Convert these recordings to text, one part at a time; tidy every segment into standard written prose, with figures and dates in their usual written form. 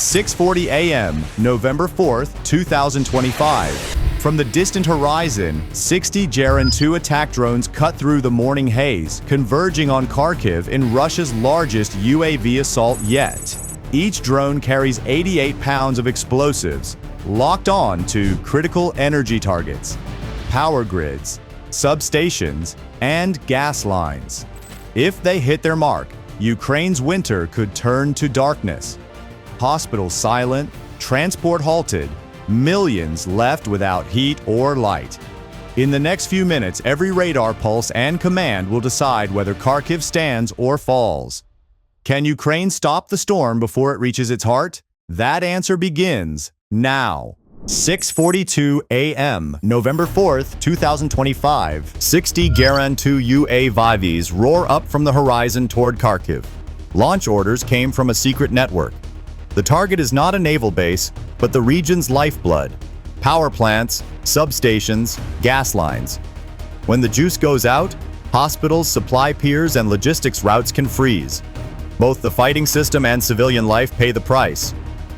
6:40 a.m., November 4th, 2025. From the distant horizon, 60 Geran 2 attack drones cut through the morning haze, converging on Kharkiv in Russia's largest UAV assault yet. Each drone carries 88 pounds of explosives, locked on to critical energy targets, power grids, substations, and gas lines. If they hit their mark, Ukraine's winter could turn to darkness. Hospitals silent, transport halted, millions left without heat or light. In the next few minutes, every radar pulse and command will decide whether Kharkiv stands or falls. Can Ukraine stop the storm before it reaches its heart? That answer begins now. 6:42 a.m., November 4th, 2025. 60 geran 2 UAVs roar up from the horizon toward Kharkiv. Launch orders came from a secret network. The target is not a naval base, but the region's lifeblood: power plants, substations, gas lines. When the juice goes out, hospitals, supply piers, and logistics routes can freeze. Both the fighting system and civilian life pay the price.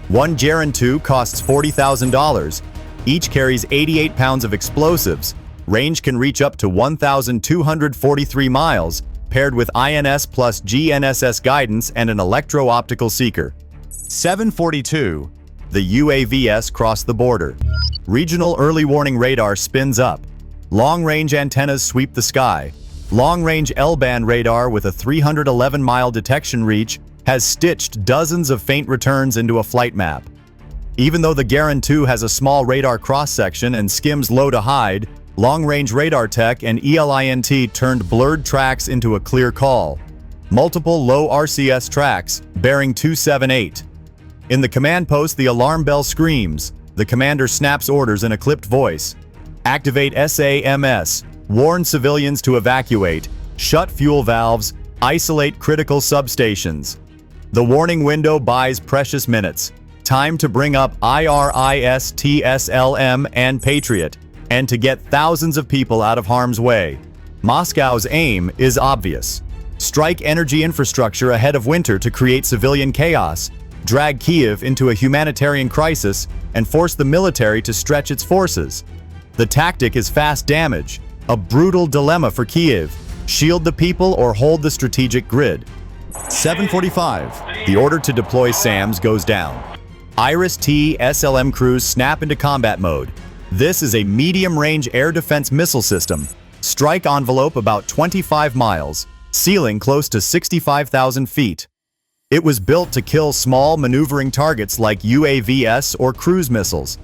One geran 2 costs $40,000. Each carries 88 pounds of explosives. Range can reach up to 1,243 miles, paired with INS plus GNSS guidance and an electro-optical seeker. 7:42. The UAVs cross the border. Regional early warning radar spins up. Long-range antennas sweep the sky. Long-range L-band radar with a 311-mile detection reach has stitched dozens of faint returns into a flight map. Even though the geran 2 has a small radar cross-section and skims low to hide, long-range radar tech and ELINT turned blurred tracks into a clear call. Multiple low RCS tracks, bearing 278. In the command post, the alarm bell screams. The commander snaps orders in a clipped voice. Activate SAMS, warn civilians to evacuate, shut fuel valves, isolate critical substations. The warning window buys precious minutes. Time to bring up IRISTSLM and Patriot, and to get thousands of people out of harm's way. Moscow's aim is obvious. Strike energy infrastructure ahead of winter to create civilian chaos, drag Kyiv into a humanitarian crisis, and force the military to stretch its forces. The tactic is fast damage, a brutal dilemma for Kyiv: shield the people or hold the strategic grid. 7:45. The order to deploy SAMs goes down. IRIS-T SLM crews snap into combat mode. This is a medium-range air defense missile system. Strike envelope about 25 miles, ceiling close to 65,000 feet. It was built to kill small maneuvering targets like UAVs or cruise missiles.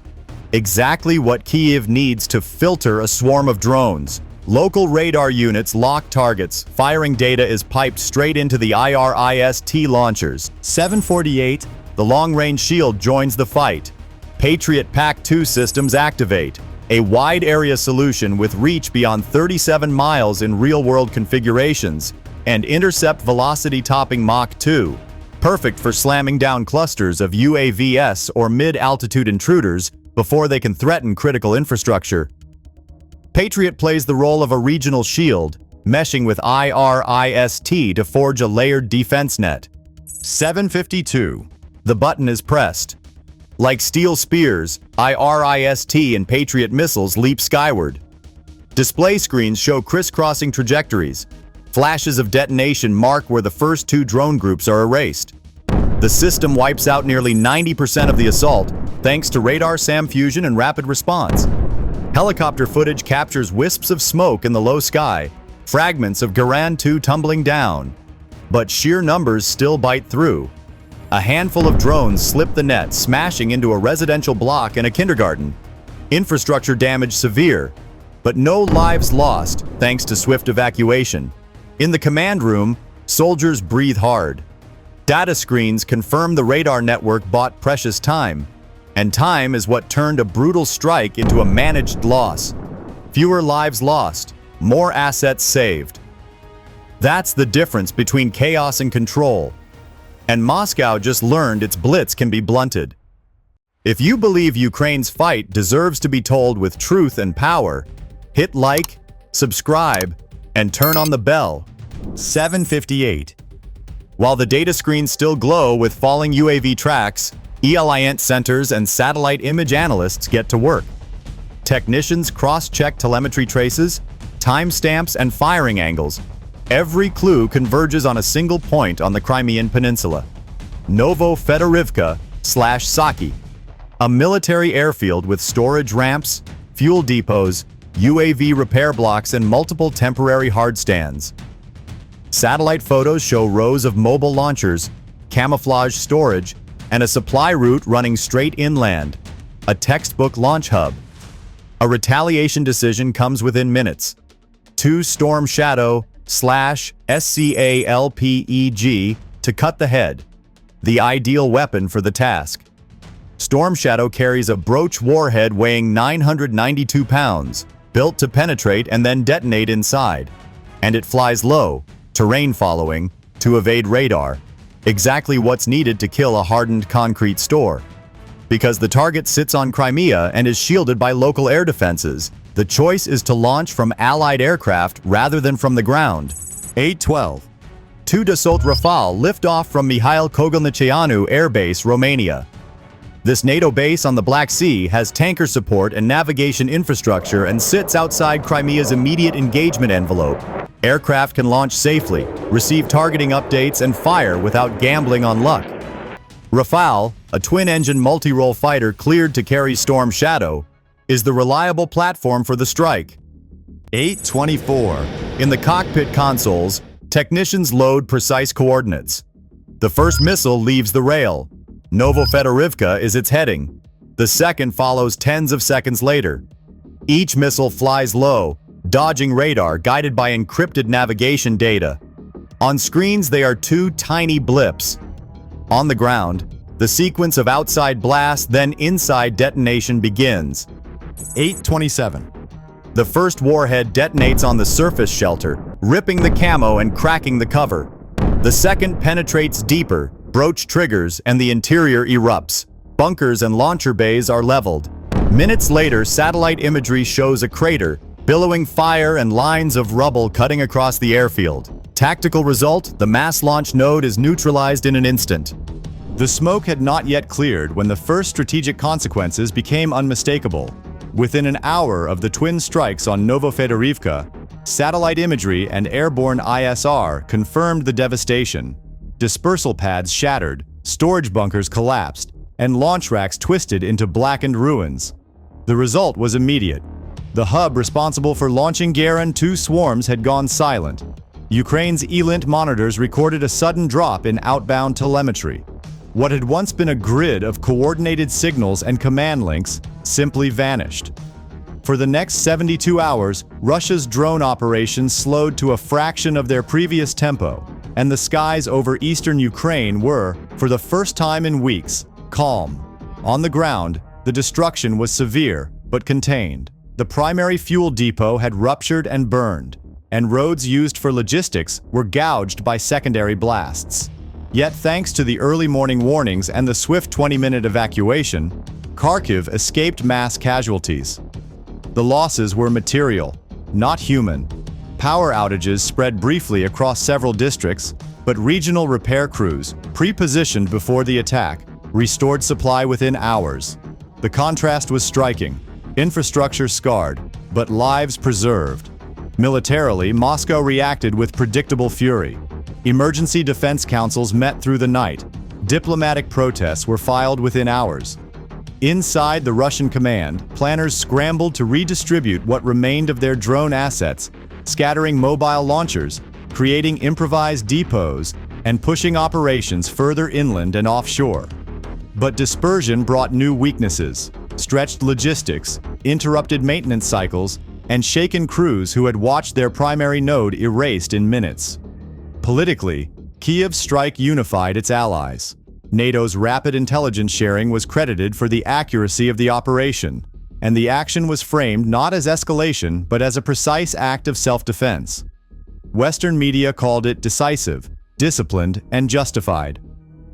Exactly what Kyiv needs to filter a swarm of drones. Local radar units lock targets. Firing data is piped straight into the IRIS-T launchers. 7:48. The long-range shield joins the fight. Patriot PAC-2 systems activate. A wide-area solution with reach beyond 37 miles in real-world configurations, and intercept velocity topping Mach 2. Perfect for slamming down clusters of UAVs or mid-altitude intruders before they can threaten critical infrastructure. Patriot plays the role of a regional shield, meshing with IRIS-T to forge a layered defense net. 7:52. The button is pressed. Like steel spears, IRIS-T and Patriot missiles leap skyward. Display screens show crisscrossing trajectories. Flashes of detonation mark where the first two drone groups are erased. The system wipes out nearly 90% of the assault, thanks to radar SAM fusion and rapid response. Helicopter footage captures wisps of smoke in the low sky, fragments of geran 2 tumbling down. But sheer numbers still bite through. A handful of drones slip the net, smashing into a residential block and a kindergarten. Infrastructure damage severe, but no lives lost thanks to swift evacuation. In the command room, soldiers breathe hard. Data screens confirm the radar network bought precious time, and time is what turned a brutal strike into a managed loss. Fewer lives lost, more assets saved. That's the difference between chaos and control. And Moscow just learned its blitz can be blunted. If you believe Ukraine's fight deserves to be told with truth and power, hit like, subscribe, and turn on the bell. 7:58. While the data screens still glow with falling UAV tracks, ELIANT centers and satellite image analysts get to work. Technicians cross-check telemetry traces, timestamps, and firing angles. Every clue converges on a single point on the Crimean Peninsula. Novofedorivka/Saki, a military airfield with storage ramps, fuel depots, UAV repair blocks, and multiple temporary hardstands. Satellite photos show rows of mobile launchers, camouflage storage, and a supply route running straight inland, a textbook launch hub. A retaliation decision comes within minutes. 2 Storm Shadow/SCALPEG to cut the head, the ideal weapon for the task. Storm Shadow carries a Broach warhead weighing 992 pounds, built to penetrate and then detonate inside. And it flies low, terrain following, to evade radar. Exactly what's needed to kill a hardened concrete store. Because the target sits on Crimea and is shielded by local air defenses, the choice is to launch from Allied aircraft rather than from the ground. 8-12. 2 Dassault Rafale lift off from Mihail Kogălniceanu Air Base, Romania. This NATO base on the Black Sea has tanker support and navigation infrastructure and sits outside Crimea's immediate engagement envelope. Aircraft can launch safely, receive targeting updates, and fire without gambling on luck. Rafale, a twin-engine multi-role fighter cleared to carry Storm Shadow, is the reliable platform for the strike. 8-24. In the cockpit consoles, technicians load precise coordinates. The first missile leaves the rail. Novofedorivka is its heading. The second follows tens of seconds later. Each missile flies low, dodging radar guided by encrypted navigation data. On screens, they are 2 tiny blips. On the ground, the sequence of outside blast, then inside detonation begins. 8-27. The first warhead detonates on the surface shelter, ripping the camo and cracking the cover. The second penetrates deeper, Broach triggers, and the interior erupts. Bunkers and launcher bays are leveled. Minutes later, satellite imagery shows a crater, billowing fire and lines of rubble cutting across the airfield. Tactical result, the mass launch node is neutralized in an instant. The smoke had not yet cleared when the first strategic consequences became unmistakable. Within an hour of the twin strikes on Novofedorivka, satellite imagery and airborne ISR confirmed the devastation. Dispersal pads shattered, storage bunkers collapsed, and launch racks twisted into blackened ruins. The result was immediate. The hub responsible for launching Geran 2 swarms had gone silent. Ukraine's ELINT monitors recorded a sudden drop in outbound telemetry. What had once been a grid of coordinated signals and command links simply vanished. For the next 72 hours, Russia's drone operations slowed to a fraction of their previous tempo, and the skies over eastern Ukraine were, for the first time in weeks, calm. On the ground, the destruction was severe, but contained. The primary fuel depot had ruptured and burned, and roads used for logistics were gouged by secondary blasts. Yet thanks to the early morning warnings and the swift 20-minute evacuation, Kharkiv escaped mass casualties. The losses were material, not human. Power outages spread briefly across several districts, but regional repair crews, pre-positioned before the attack, restored supply within hours. The contrast was striking. Infrastructure scarred, but lives preserved. Militarily, Moscow reacted with predictable fury. Emergency defense councils met through the night. Diplomatic protests were filed within hours. Inside the Russian command, planners scrambled to redistribute what remained of their drone assets, scattering mobile launchers, creating improvised depots, and pushing operations further inland and offshore. But dispersion brought new weaknesses, stretched logistics, interrupted maintenance cycles, and shaken crews who had watched their primary node erased in minutes. Politically, Kiev's strike unified its allies. NATO's rapid intelligence sharing was credited for the accuracy of the operation, and the action was framed not as escalation but as a precise act of self-defense. Western media called it decisive, disciplined, and justified.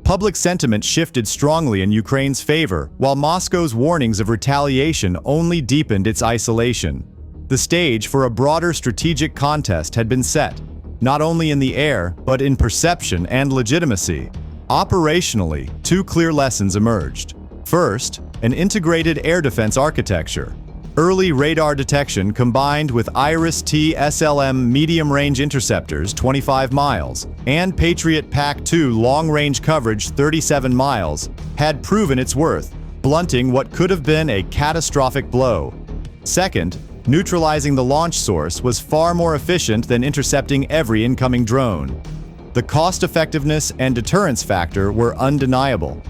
Public sentiment shifted strongly in Ukraine's favor, while Moscow's warnings of retaliation only deepened its isolation. The stage for a broader strategic contest had been set, not only in the air, but in perception and legitimacy. Operationally, two clear lessons emerged. First, an integrated air defense architecture. Early radar detection combined with IRIS-T SLM medium-range interceptors 25 miles and Patriot PAC-2 long-range coverage 37 miles had proven its worth, blunting what could have been a catastrophic blow. Second, neutralizing the launch source was far more efficient than intercepting every incoming drone. The cost-effectiveness and deterrence factor were undeniable.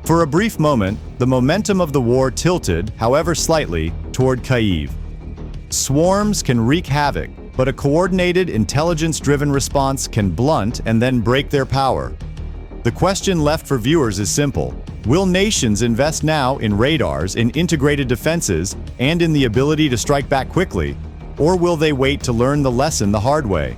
For a brief moment, the momentum of the war tilted, however slightly, toward Kharkiv. Swarms can wreak havoc, but a coordinated, intelligence-driven response can blunt and then break their power. The question left for viewers is simple. Will nations invest now in radars, in integrated defenses, and in the ability to strike back quickly, or will they wait to learn the lesson the hard way?